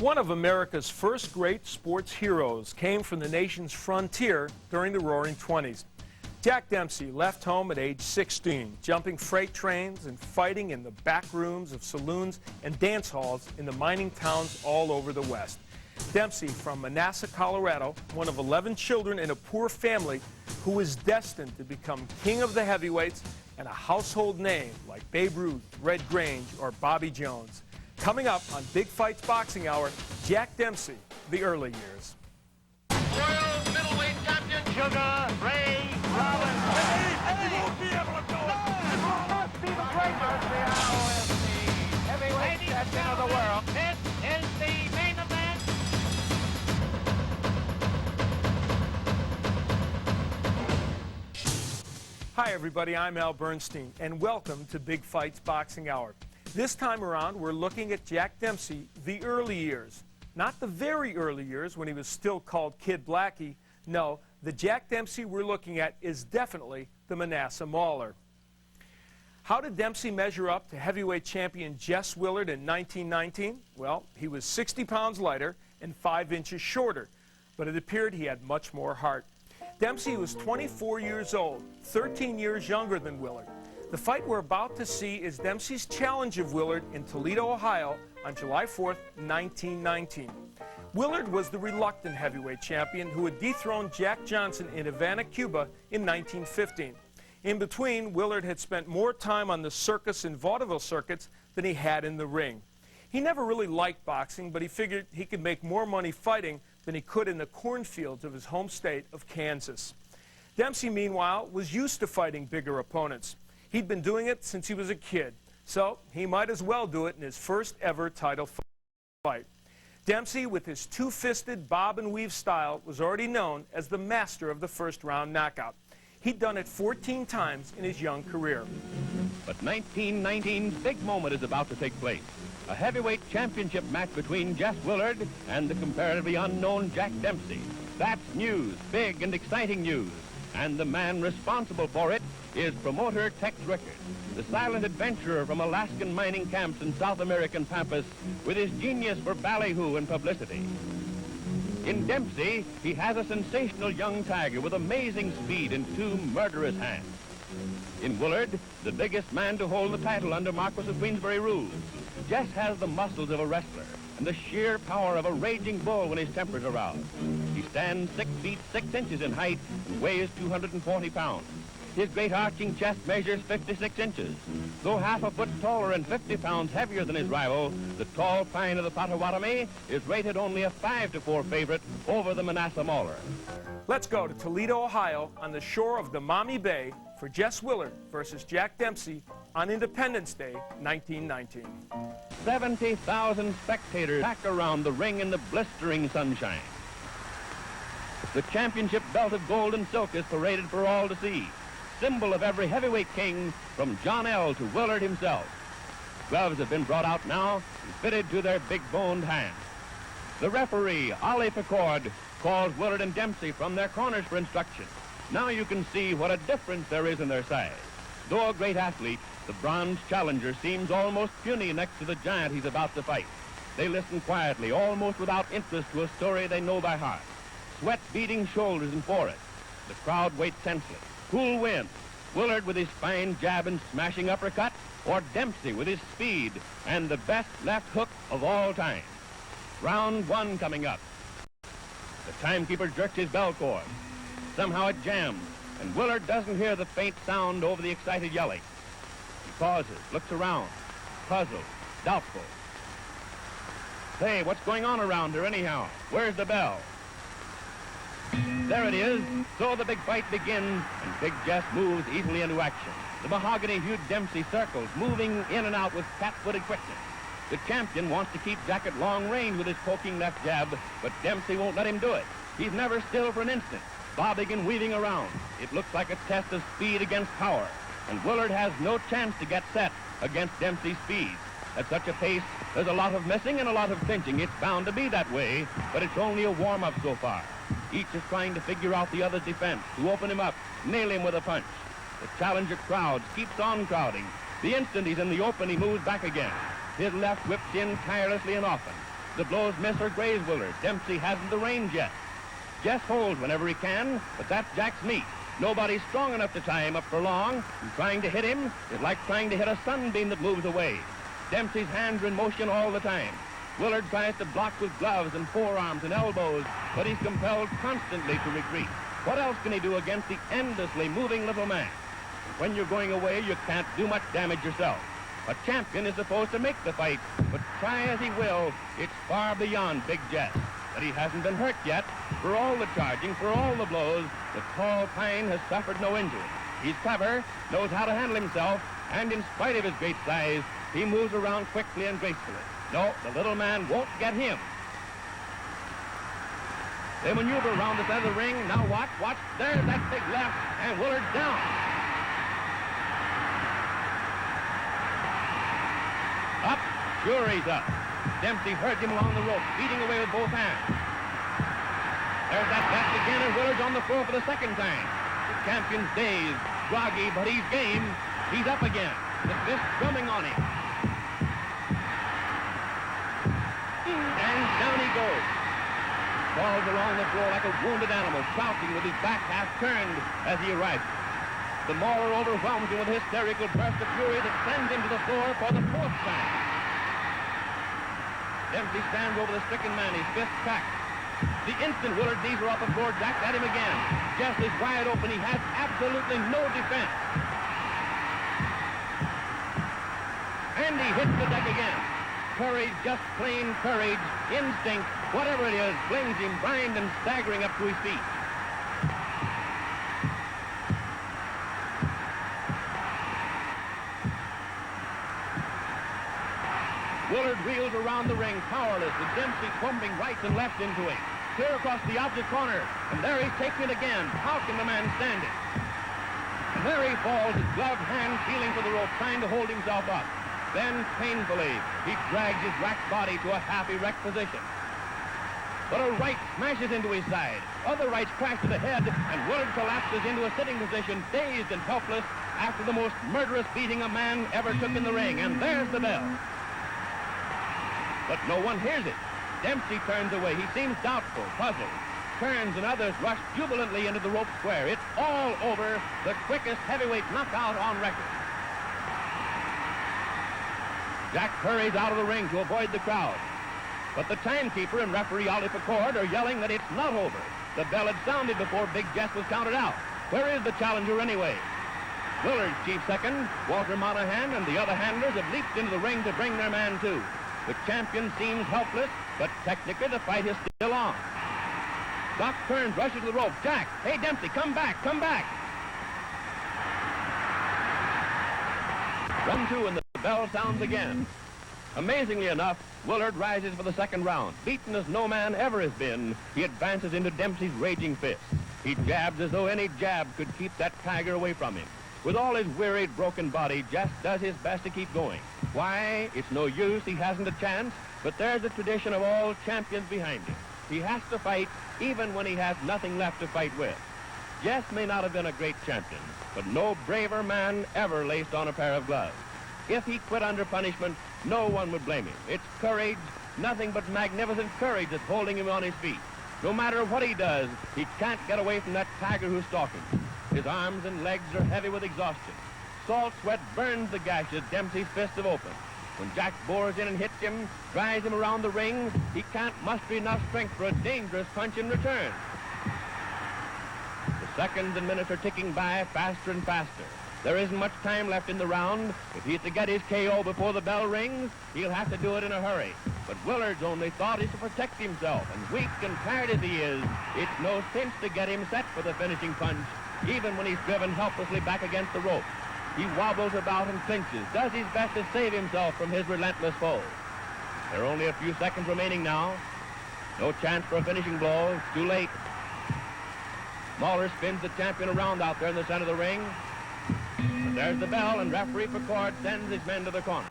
One of America's first great sports heroes came from the nation's frontier during the Roaring '20s. Jack Dempsey left home at age 16, jumping freight trains and fighting in the back rooms of saloons and dance halls in the mining towns all over the West. Dempsey from Manassas, Colorado, one of 11 children in a poor family who was destined to become king of the heavyweights and a household name like Babe Ruth, Red Grange, or Bobby Jones. Coming up on Big Fights Boxing Hour, Jack Dempsey, the early years. World middleweight champion, Sugar Ray Robinson. He won't be able to go. No, must be the greatest. The heavyweight champion of the world. This is the main event. Hi, everybody. I'm Al Bernstein, and welcome to Big Fights Boxing Hour. This time around, we're looking at Jack Dempsey, the early years. Not the very early years when he was still called Kid Blackie. No, the Jack Dempsey we're looking at is definitely the Manassas Mauler. How did Dempsey measure up to heavyweight champion Jess Willard in 1919? Well, he was 60 pounds lighter and 5 inches shorter, but it appeared he had much more heart. Dempsey was 24 years old, 13 years younger than Willard. The fight we're about to see is Dempsey's challenge of Willard in Toledo, Ohio on July 4th, 1919. Willard was the reluctant heavyweight champion who had dethroned Jack Johnson in Havana, Cuba in 1915. In between, Willard had spent more time on the circus and vaudeville circuits than he had in the ring. He never really liked boxing, but he figured he could make more money fighting than he could in the cornfields of his home state of Kansas. Dempsey, meanwhile, was used to fighting bigger opponents. He'd been doing it since he was a kid, so he might as well do it in his first ever title fight. Dempsey, with his two-fisted bob and weave style, was already known as the master of the first-round knockout. He'd done it 14 times in his young career. But 1919's big moment is about to take place. A heavyweight championship match between Jess Willard and the comparatively unknown Jack Dempsey. That's news, big and exciting news. And the man responsible for it is promoter Tex Rickard, the silent adventurer from Alaskan mining camps and South American pampas with his genius for ballyhoo and publicity. In Dempsey, he has a sensational young tiger with amazing speed and 2 murderous hands. In Willard, the biggest man to hold the title under Marquis of Queensberry rules, Jess has the muscles of a wrestler and the sheer power of a raging bull when his temper's aroused. He stands 6 feet 6 inches in height and weighs 240 pounds. His great arching chest measures 56 inches. Though half a foot taller and 50 pounds heavier than his rival, the tall pine of the Potawatomi is rated only a 5-4 favorite over the Manassas Mauler. Let's go to Toledo, Ohio, on the shore of the Maumee Bay for Jess Willard versus Jack Dempsey on Independence Day, 1919. 70,000 spectators pack around the ring in the blistering sunshine. The championship belt of gold and silk is paraded for all to see, symbol of every heavyweight king from John L. to Willard himself. Gloves have been brought out now and fitted to their big-boned hands. The referee, Ollie Picord, calls Willard and Dempsey from their corners for instruction. Now you can see what a difference there is in their size. Though a great athlete, the bronze challenger seems almost puny next to the giant he's about to fight. They listen quietly, almost without interest, to a story they know by heart. Sweat beading shoulders and forehead. The crowd waits tensely. Who'll win? Willard with his fine jab and smashing uppercut, or Dempsey with his speed and the best left hook of all time? Round 1 coming up. The timekeeper jerks his bell cord. Somehow it jams, and Willard doesn't hear the faint sound over the excited yelling. He pauses, looks around, puzzled, doubtful. Say, what's going on around here anyhow? Where's the bell? There it is. So the big fight begins, and Big Jess moves easily into action. The mahogany-hued Dempsey circles, moving in and out with cat-footed quickness. The champion wants to keep Jack at long range with his poking left jab, but Dempsey won't let him do it. He's never still for an instant, bobbing and weaving around. It looks like a test of speed against power, and Willard has no chance to get set against Dempsey's speed. At such a pace, there's a lot of missing and a lot of clinching. It's bound to be that way, but it's only a warm-up so far. Each is trying to figure out the other's defense, to open him up, nail him with a punch. The challenger crowd keeps on crowding. The instant he's in the open, he moves back again. His left whips in tirelessly and often. The blows miss or graze Willard. Dempsey hasn't the range yet. Jess holds whenever he can, but that's Jack's meat. Nobody's strong enough to tie him up for long, and trying to hit him is like trying to hit a sunbeam that moves away. Dempsey's hands are in motion all the time. Willard tries to block with gloves and forearms and elbows, but he's compelled constantly to retreat. What else can he do against the endlessly moving little man? When you're going away, you can't do much damage yourself. A champion is supposed to make the fight, but try as he will, it's far beyond Big Jess. But he hasn't been hurt yet. For all the charging, for all the blows, the tall pine has suffered no injury. He's clever, knows how to handle himself, and in spite of his great size, he moves around quickly and gracefully. No, the little man won't get him. They maneuver around the side of the ring. Now watch. There's that big left, and Willard's down. Up, sure he's up. Dempsey heard him along the rope, beating away with both hands. There's that back again, and Willard's on the floor for the second time. The champion's dazed, groggy, but he's game. He's up again. The fist drumming on him. And down he goes. Falls along the floor like a wounded animal, crouching with his back half turned as he arrives. The mauler overwhelms him with a hysterical burst of fury that sends him to the floor for the fourth time. Dempsey stands over the stricken man, his fist cracked. The instant Willard's knees are off the floor, Jack's at him again. Jess is wide open. He has absolutely no defense. And he hits the deck again. Courage, just plain courage, instinct, whatever it is, flings him blind and staggering up to his feet. Willard reels around the ring, powerless, with Dempsey pumping right and left into him. Clear across the opposite corner, and there he's taking it again. How can the man stand it? And there he falls, his gloved hand feeling for the rope, trying to hold himself up. Then, painfully, he drags his racked body to a half-erect position. But a right smashes into his side. Other rights crash to the head, and Willard collapses into a sitting position, dazed and helpless, after the most murderous beating a man ever took in the ring. And there's the bell. But no one hears it. Dempsey turns away. He seems doubtful, puzzled. Turns, and others rush jubilantly into the rope square. It's all over. The quickest heavyweight knockout on record. Jack hurries out of the ring to avoid the crowd. But the timekeeper and referee Ollie Picord are yelling that it's not over. The bell had sounded before Big Jess was counted out. Where is the challenger anyway? Willard's chief second, Walter Monahan, and the other handlers have leaped into the ring to bring their man to. The champion seems helpless, but technically the fight is still on. Doc turns, rushes to the rope. Jack, hey Dempsey, come back, come back. Run two, and the bell sounds again. Amazingly enough, Willard rises for the second round. Beaten as no man ever has been, he advances into Dempsey's raging fist. He jabs as though any jab could keep that tiger away from him. With all his wearied, broken body, Jess does his best to keep going. Why? It's no use, he hasn't a chance, but there's the tradition of all champions behind him. He has to fight even when he has nothing left to fight with. Jess may not have been a great champion, but no braver man ever laced on a pair of gloves. If he quit under punishment, no one would blame him. It's courage, nothing but magnificent courage that's holding him on his feet. No matter what he does, he can't get away from that tiger who's stalking. His arms and legs are heavy with exhaustion. Salt sweat burns the gashes Dempsey's fists have opened. When Jack bores in and hits him, drives him around the ring, he can't muster enough strength for a dangerous punch in return. The seconds and minutes are ticking by faster and faster. There isn't much time left in the round. If he's to get his KO before the bell rings, he'll have to do it in a hurry. But Willard's only thought is to protect himself, and weak and tired as he is, it's no sense to get him set for the finishing punch, even when he's driven helplessly back against the rope. He wobbles about and clinches, does his best to save himself from his relentless foe. There are only a few seconds remaining now. No chance for a finishing blow. It's too late. Mauler spins the champion around out there in the center of the ring. But there's the bell, and referee Picord sends his men to the corner.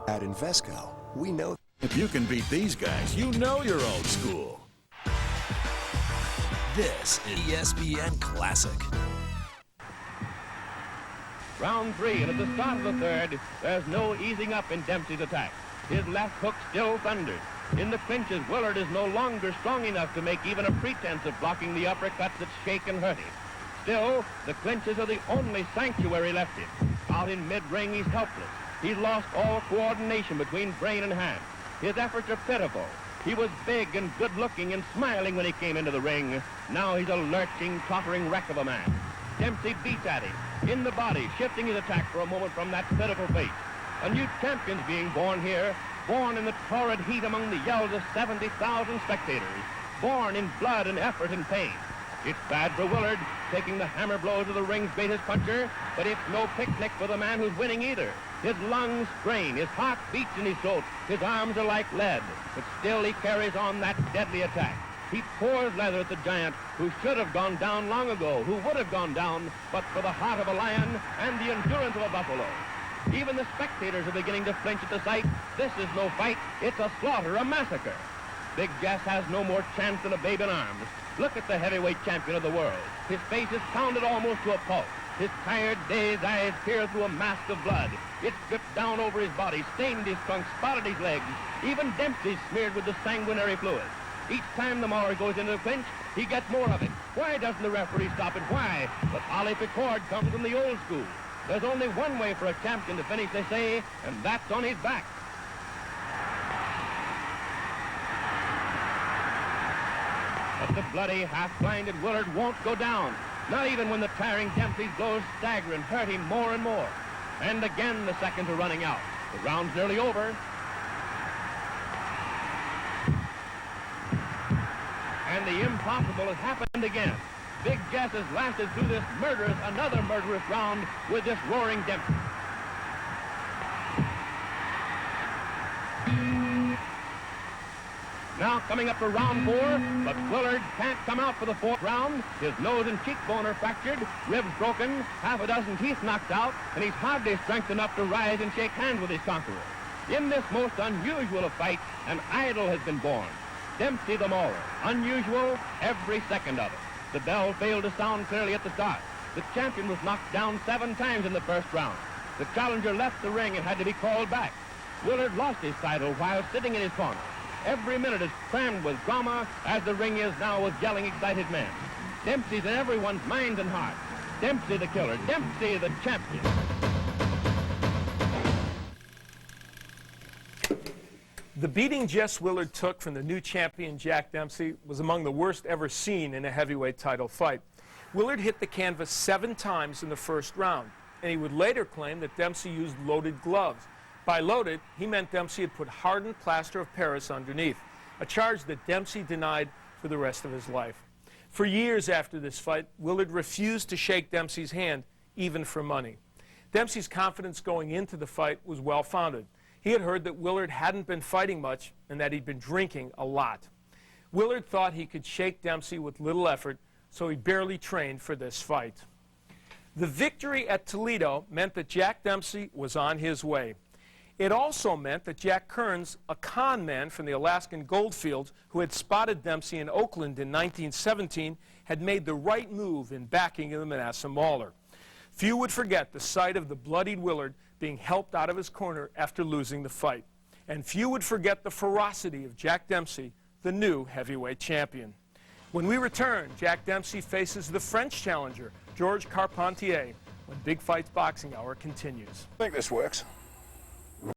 At Invesco, we know if you can beat these guys, you know you're old school. this is ESPN Classic. Round three, and at the start of the third, there's no easing up in Dempsey's attack. His left hook still thunders. In the clinches, Willard is no longer strong enough to make even a pretense of blocking the uppercuts that shake and hurt him. Still, the clinches are the only sanctuary left him. Out in mid-ring, he's helpless. He's lost all coordination between brain and hand. His efforts are pitiful. He was big and good-looking and smiling when he came into the ring. Now he's a lurching, tottering wreck of a man. Dempsey beats at him, in the body, shifting his attack for a moment from that pitiful face. A new champion's being born here, born in the torrid heat among the yells of 70,000 spectators, born in blood and effort and pain. It's bad for Willard, taking the hammer blows of the ring's greatest puncher, but it's no picnic for the man who's winning either. His lungs strain, his heart beats in his throat, his arms are like lead, but still he carries on that deadly attack. He pours leather at the giant who should have gone down long ago, who would have gone down, but for the heart of a lion and the endurance of a buffalo. Even the spectators are beginning to flinch at the sight. This is no fight, it's a slaughter, a massacre. Big Jess has no more chance than a babe in arms. Look at the heavyweight champion of the world. His face is pounded almost to a pulp. His tired, dazed eyes peer through a mask of blood. It's dripped down over his body, stained his trunk, spotted his legs. Even Dempsey's smeared with the sanguinary fluid. Each time the Mauler goes into the clinch, he gets more of it. Why doesn't the referee stop it? Why? But Ollie Picord comes from the old school. There's only one way for a champion to finish, they say, and that's on his back. But the bloody, half-blinded Willard won't go down, not even when the tiring Dempsey's blows stagger and hurt him more and more. And again the seconds are running out. The round's nearly over. And the impossible has happened again. Big Jess has lasted through this another murderous round with this roaring Dempsey. Now coming up for round 4, but Willard can't come out for the 4th round. His nose and cheekbone are fractured, ribs broken, half a dozen teeth knocked out, and he's hardly strength enough to rise and shake hands with his conqueror. In this most unusual of fights, an idol has been born. Dempsey the Mauler. Unusual, every second of it. The bell failed to sound clearly at the start. The champion was knocked down 7 times in the first round. The challenger left the ring and had to be called back. Willard lost his title while sitting in his corner. Every minute is crammed with drama, as the ring is now with yelling, excited men. Dempsey's in everyone's minds and hearts. Dempsey the killer, Dempsey the champion. The beating Jess Willard took from the new champion Jack Dempsey was among the worst ever seen in a heavyweight title fight. Willard hit the canvas 7 times in the first round, and he would later claim that Dempsey used loaded gloves. By loaded, he meant Dempsey had put hardened plaster of Paris underneath, a charge that Dempsey denied for the rest of his life. For years after this fight, Willard refused to shake Dempsey's hand, even for money. Dempsey's confidence going into the fight was well-founded. He had heard that Willard hadn't been fighting much and that he'd been drinking a lot. Willard thought he could shake Dempsey with little effort, so he barely trained for this fight. The victory at Toledo meant that Jack Dempsey was on his way. It also meant that Jack Kearns, a con man from the Alaskan goldfields who had spotted Dempsey in Oakland in 1917, had made the right move in backing the Manasseh Mauler. Few would forget the sight of the bloodied Willard being helped out of his corner after losing the fight. And few would forget the ferocity of Jack Dempsey, the new heavyweight champion. When we return, Jack Dempsey faces the French challenger, Georges Carpentier, when Big Fights Boxing Hour continues. I think this works.